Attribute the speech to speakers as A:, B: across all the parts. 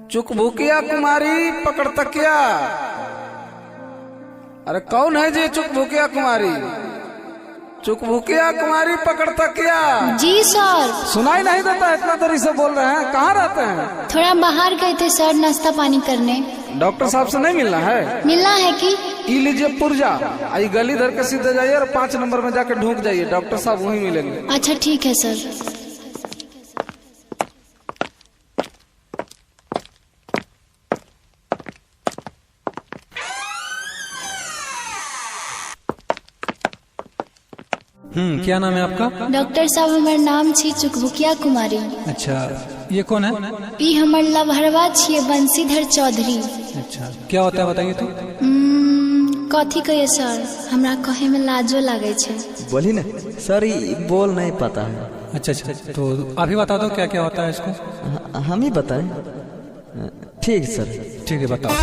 A: चुकभुकिया कुमारी पकड़ तकिया। अरे कौन है जी चुकभुकिया कुमारी? चुकभुकिया कुमारी पकड़ तकिया।
B: जी सर।
A: सुनाई नहीं देता, इतना देरी से बोल रहे हैं, कहाँ रहते हैं?
B: थोड़ा बाहर गए थे सर, नाश्ता पानी करने।
A: डॉक्टर साहब से नहीं मिलना है?
B: मिलना है कि?
A: ई लीजिए पुर्जा, आई गली धर के सीधे जाइए और 5 नंबर में जाकर ढूंढ जाइए, डॉक्टर साहब वहीं मिलेंगे।
B: अच्छा ठीक है सर।
C: क्या नाम है आपका?
B: डॉक्टर साहब हमार नाम छी चुकभुकिया कुमारी।
C: अच्छा, ये कौन है?
B: ई हमर लभरवा छिए बंसीधर चौधरी।
C: अच्छा, क्या होता है बताइए तो।
B: कथी कहिए सर, हमरा कहे में लाजो लागे छे।
D: बोली ना सर, ये बोल नहीं पाता है।
C: अच्छा अच्छा, तो अभी बता दो क्या क्या होता है इसको।
D: हम ही बताएं? ठीक सर।
C: ठीक है बताओ।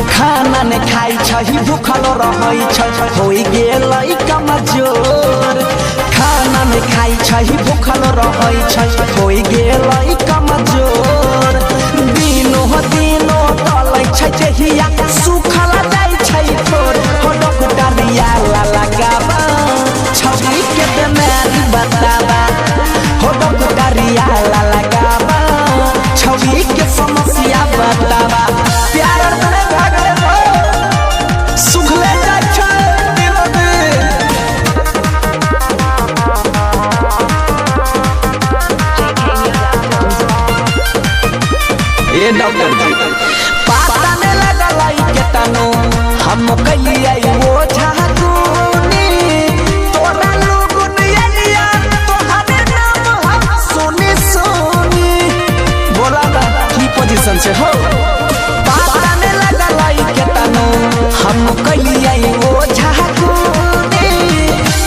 E: खाना ने खाई छही भूखल रहई छ होई गेलै कमजोर। खाना ने खाई छही भूखल रहई छ होई गेलै कमजोर। दिनो तलै छ जहिया सुखल जाई छै तोर। हो डॉक्टरिया लगावा छौरी के बीमारी बतावा। हो डॉक्टरिया लगावा छौरी के समस्या बतावा। प्यार डॉक्टर जी पाता ने लगलाई के तनो हम कहिए वो झागुनी। तोरा लोगन एलिया तोहरे नाम हम सोनी सोनी। बोला ना की पोजीशन से हो। पाता ने लगलाई के तनो हम कहिए वो झागुनी।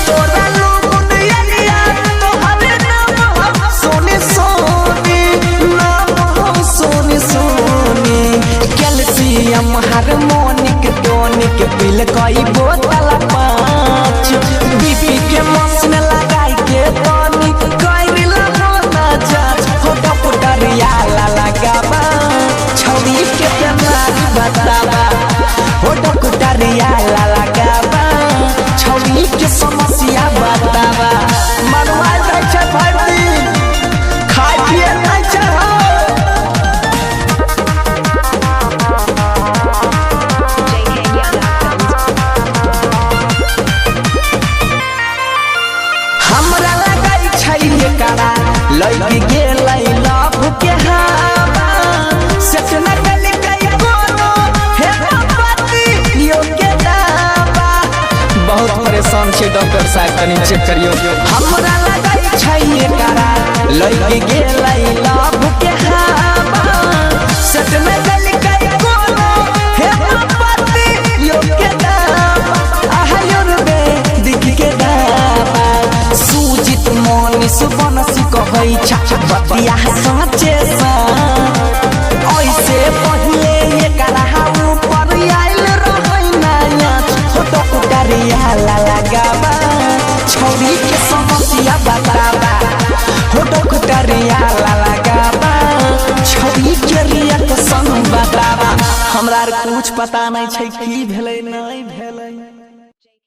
E: तोरा लोगन एलिया तोहरे नाम हम सोनी सोनी। कैल्शियम हार्मोनिक टॉनिक पिल कई बोतल 5। बीपी के मशीन लगाई के टॉनिक कई लगोना जांच। हो डॉक्टरिया लगावा छौरी के बीमारी बतावा। हो डॉक्टरिया लगावा छौरी के समस्या बतावा। मनवा जाय छै भर्ती खाय पिए नहीं छै। लगी गेलै लाभ के हवा सच न गल गई कोनो हे पति यो के दावा। बहुत परेशान छे डॉक्टर साहब, कनी चेक करियो। हमरा लगई छै करा लगी गेलै लाभ के हवा सच न गल गई कोनो हे पति यो के दावा। आयुर्वेदिक के दावा सूजित मोनिस बनसी कहै छ बतिया साँचे सा। ऐसे पहले एकरा ऊपर आइल रहै नया। हो डॉक्टरिया लगावा छौरी के समस्या बतावा। हो डॉक्टरिया लगावा छौरी के रिएक्शन बतावा। हमरा कुछ पता नहीं छै की भेलै नहीं भेलै।